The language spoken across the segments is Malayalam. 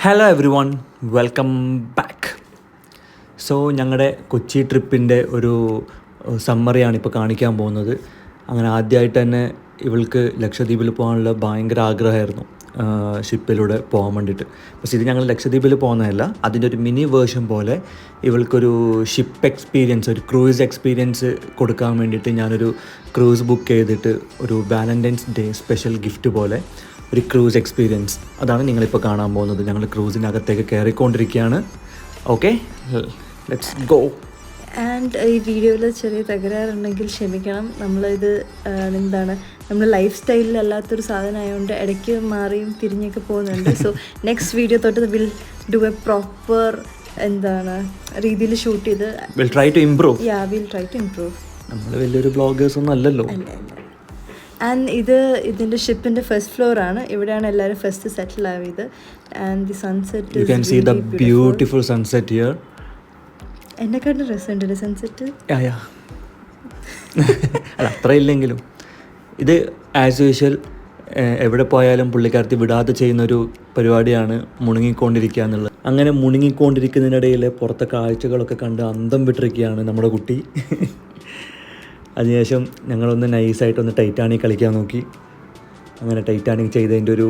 Hello every one, welcome back. So ഞങ്ങളുടെ കൊച്ചി ട്രിപ്പിൻ്റെ ഒരു സമ്മറിയാണ് ഇപ്പോൾ കാണിക്കാൻ പോകുന്നത്. അങ്ങനെ ആദ്യമായിട്ട് തന്നെ ഇവൾക്ക് ലക്ഷദ്വീപിൽ പോകാനുള്ള ഭയങ്കര ആഗ്രഹമായിരുന്നു, ഷിപ്പിലൂടെ പോകാൻ വേണ്ടിയിട്ട്. പക്ഷേ ഇത് ഞങ്ങൾ ലക്ഷദ്വീപിൽ പോകുന്നതല്ല, അതിൻ്റെ ഒരു മിനി വേർഷൻ പോലെ ഇവൾക്കൊരു ഷിപ്പ് എക്സ്പീരിയൻസ്, ഒരു ക്രൂയിസ് എക്സ്പീരിയൻസ് കൊടുക്കാൻ വേണ്ടിയിട്ട് ഞാനൊരു ക്രൂസ് ബുക്ക് ചെയ്തിട്ട് ഒരു വാലൻറ്റൈൻസ് ഡേ സ്പെഷ്യൽ ഗിഫ്റ്റ് പോലെ ഒരു ക്രൂസ് എക്സ്പീരിയൻസ്, അതാണ് നിങ്ങളിപ്പോൾ കാണാൻ പോകുന്നത്. ഞങ്ങൾ ക്രൂസിനകത്തേക്ക് കയറിക്കൊണ്ടിരിക്കുകയാണ്. Okay, let's go. ആൻഡ് ഈ വീഡിയോയിൽ ചെറിയ തകരാറുണ്ടെങ്കിൽ ക്ഷമിക്കണം. നമ്മളിത് നമ്മൾ ലൈഫ് സ്റ്റൈലിലല്ലാത്തൊരു സാധനമായതുകൊണ്ട് ഇടയ്ക്ക് മാറിയും തിരിഞ്ഞൊക്കെ പോകുന്നുണ്ട്. സോ നെക്സ്റ്റ് വീഡിയോ തൊട്ട് വിൽ ഡു എ പ്രോപ്പർ രീതിയിൽ ഷൂട്ട് ചെയ്ത് will try to improve. Will try to improve. നമ്മൾ വലിയൊരു ബ്ലോഗേഴ്സ് ഒന്നും അല്ലല്ലോ. ആൻഡ് ഇതിൻ്റെ ഷിപ്പിൻ്റെ ഫസ്റ്റ് ഫ്ലോർ ആണ്. ഇവിടെയാണ് എല്ലാവരും ഫസ്റ്റ് സെറ്റിൽ ആയത്. And the sunset you can see the beautiful sunset here. എന്നെക്കാട്ടും രസമുണ്ടല്ലേ സൺസെറ്റ്? അല്ല, അത്ര ഇല്ലെങ്കിലും ഇത് ആസ് യൂഷ്വൽ എവിടെ പോയാലും പുള്ളിക്കാരത്തി വിടാതെ ചെയ്യുന്നൊരു പരിപാടിയാണ് മുണങ്ങിക്കൊണ്ടിരിക്കുക എന്നുള്ളത്. അങ്ങനെ മുണങ്ങിക്കൊണ്ടിരിക്കുന്നതിനിടയിൽ പുറത്തെ കാഴ്ചകളൊക്കെ കണ്ട് അന്തം വിട്ടിരിക്കുകയാണ് നമ്മുടെ കുട്ടി. അതിനുശേഷം ഞങ്ങളൊന്ന് നൈസായിട്ടൊന്ന് ടൈറ്റാനിക് കളിക്കാൻ നോക്കി. അങ്ങനെ ടൈറ്റാനിക് ചെയ്തതിൻ്റെ ഒരു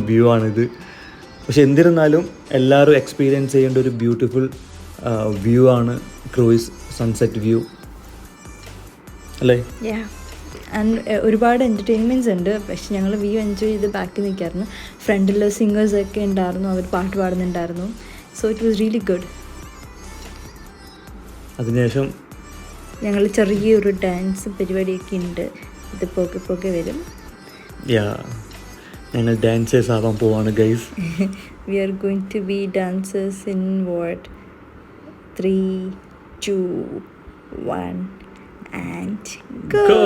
വ്യൂ ആണിത്. പക്ഷെ എന്നിരുന്നാലും എല്ലാവരും എക്സ്പീരിയൻസ് ചെയ്യേണ്ട ഒരു ബ്യൂട്ടിഫുൾ വ്യൂ ആണ് ക്രൂയിസ് സൺസെറ്റ് വ്യൂ, അല്ലേ? ആൻഡ് ഒരുപാട് എൻ്റർടൈൻമെൻറ്റ്സ് ഉണ്ട്. പക്ഷെ ഞങ്ങൾ വ്യൂ എൻജോയ് ചെയ്ത് ബാക്കിൽ നിൽക്കായിരുന്നു. ഫ്രണ്ടിൽ സിംഗേഴ്സൊക്കെ ഉണ്ടായിരുന്നു, അവർ പാട്ട് പാടുന്നുണ്ടായിരുന്നു. So it was really good. അതിനുശേഷം ഞങ്ങൾ ചെറിയൊരു ഡാൻസ് പരിപാടിയൊക്കെ ഉണ്ട്. ഇത് പോകെ വരും. ഞങ്ങൾ ഡാൻസേഴ്സ് ആവാൻ പോവാണ് guys. We are going to be dancers in what 3, 2, 1 and go.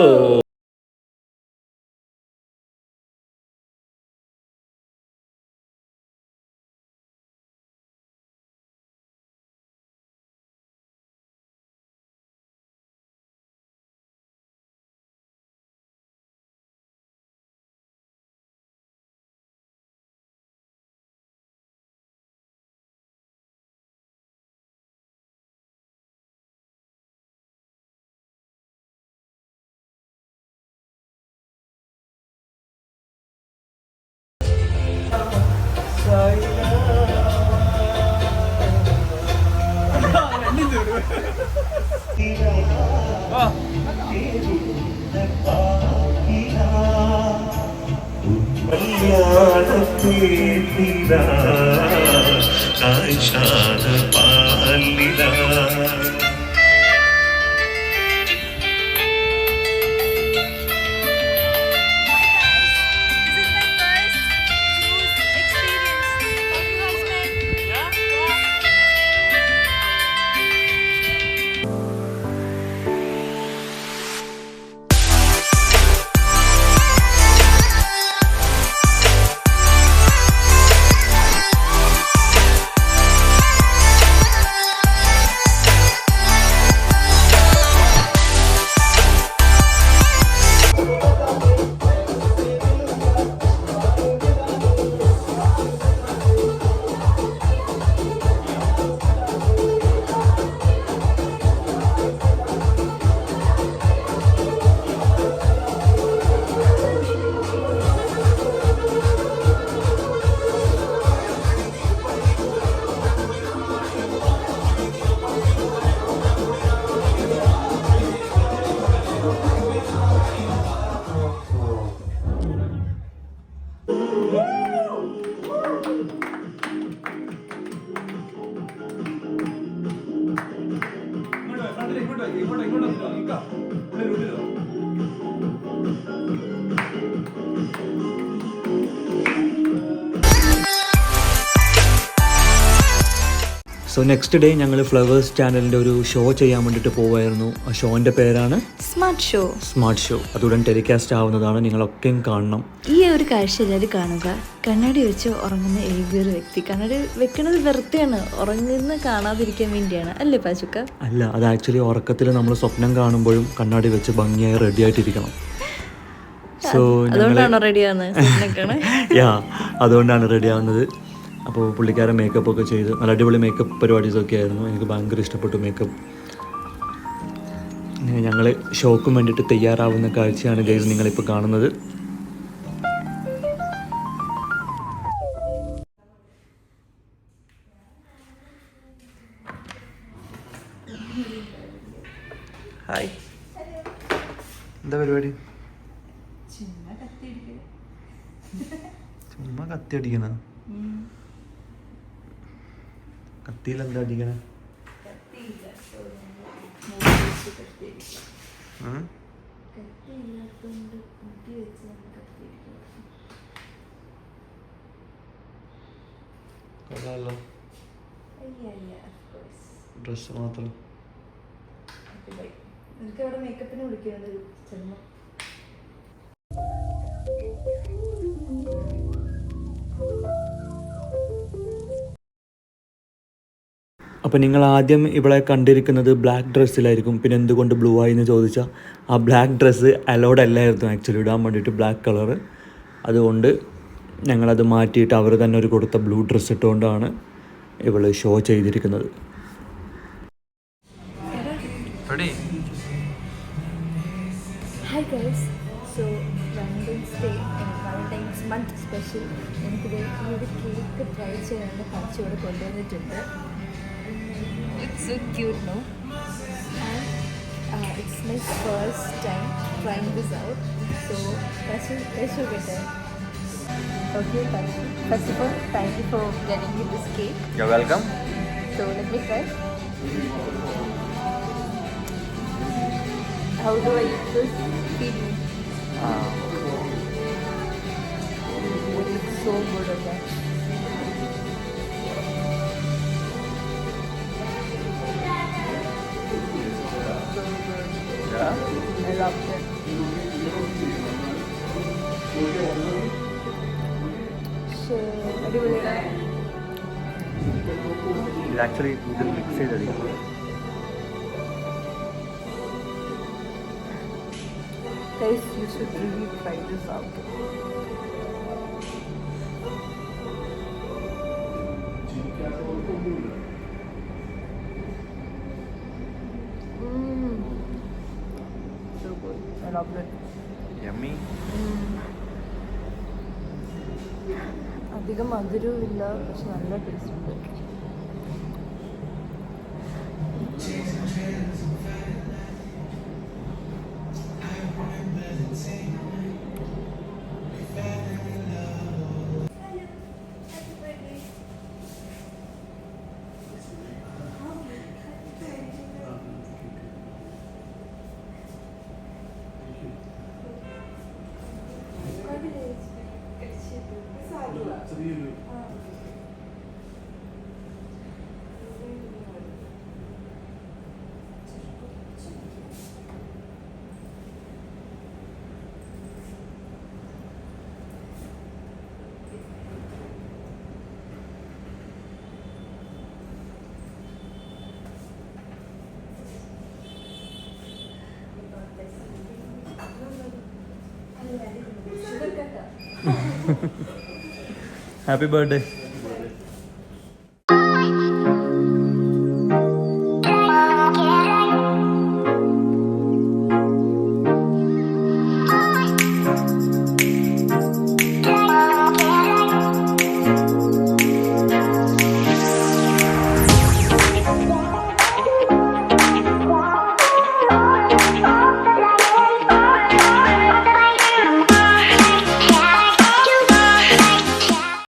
So next day ഞങ്ങൾ ഫ്ലവേഴ്സ് ചാനലിൻ്റെ ഒരു ഷോ ചെയ്യാൻ വേണ്ടിയിട്ട് പോവായിരുന്നു. ആ ഷോൻ്റെ പേരാണ് സ്മാർട്ട് ഷോ. അതുടൻ ടെലികാസ്റ്റ് ആവുന്നതാണ്, നിങ്ങളൊക്കെയും കാണണം. ഈ ഒരു കാഴ്ച എല്ലാവരും കാണുക. കണ്ണാടി വെച്ച് ഉറങ്ങുന്ന ഏതൊരു വ്യക്തി. കണ്ണാടി വെക്കുന്നത് വെറുതെയാണ്, ഉറങ്ങുന്ന കാണാതിരിക്കാൻ വേണ്ടിയാണ്, അല്ലേ പാച്ചുക്ക? അല്ല, അത് ആക്ച്വലി ഉറക്കത്തിൽ നമ്മൾ സ്വപ്നം കാണുമ്പോഴും കണ്ണാടി വെച്ച് ഭംഗിയായി റെഡി ആയിട്ടിരിക്കണം. സോ അതുകൊണ്ടാണ് റെഡിയാവുന്നത്. അതുകൊണ്ടാണ് റെഡി ആവുന്നത്. അപ്പോൾ പുള്ളിക്കാരൻ മേക്കപ്പൊക്കെ ചെയ്ത് നല്ല അടിപൊളി മേക്കപ്പ് പരിപാടീസൊക്കെ ആയിരുന്നു. എനിക്ക് ഭയങ്കര ഇഷ്ടപ്പെട്ടു മേക്കപ്പ്. ഞങ്ങൾ ഷോക്കും വേണ്ടിയിട്ട് തയ്യാറാവുന്ന കാഴ്ചയാണ് ഗൈസ് നിങ്ങളിപ്പോൾ കാണുന്നത്. ഹായ്, എന്താ പരിപാടി? ചുമ്മാ കത്തി അടിക്കണ? കത്തിയിൽ എന്താ അടിക്കണ? കൊള്ളാലോ, ഡ്രസ് മാത്രം. എനിക്ക് അവിടെ മേക്കപ്പിന് വിളിക്കുന്നത് ചെന്ന. അപ്പോൾ നിങ്ങൾ ആദ്യം ഇവിടെ കണ്ടിരിക്കുന്നത് ബ്ലാക്ക് ഡ്രസ്സിലായിരിക്കും. പിന്നെ എന്തുകൊണ്ട് ബ്ലൂ ആയി എന്ന് ചോദിച്ചാൽ ആ ബ്ലാക്ക് ഡ്രസ്സ് അലൗഡ് അല്ലായിരുന്നു ആക്ച്വലി ഇടാൻ വേണ്ടിയിട്ട്, ബ്ലാക്ക് കളറ്. അതുകൊണ്ട് ഞങ്ങളത് മാറ്റിയിട്ട് അവർ തന്നെ ഒരു കൊടുത്ത ബ്ലൂ ഡ്രസ്സ് ഇട്ടുകൊണ്ടാണ് ഇവൾ ഷോ ചെയ്തിരിക്കുന്നത്. Hi guys, so Valentine's day, Valentine's month special എനിക്കിത് ഈ ഒരു കേക്ക് ട്രൈ ചെയ്യാനുള്ള കാഴ്ച ഇവിടെ കൊണ്ടുവന്നിട്ടുണ്ട്. It's so cute, no? And it's my first time trying this out. So Kashu get it. Okay, Kashu. First of all, thank you for getting me this cake. You're welcome. So let me try. How do I eat this? Feed me. It looks so good on that. So good. Yeah? I loved it. So, അടിപൊളിയാണ്. ഇത് ആക്ച്വലി ഇത് mix ചെയ്തടിക്കും. Guys, you should really try this out. So good. I loved it. Yummy. അധികം മധുരവുമില്ല, പക്ഷെ നല്ല ടേസ്റ്റ് ഉണ്ട്. Happy birthday.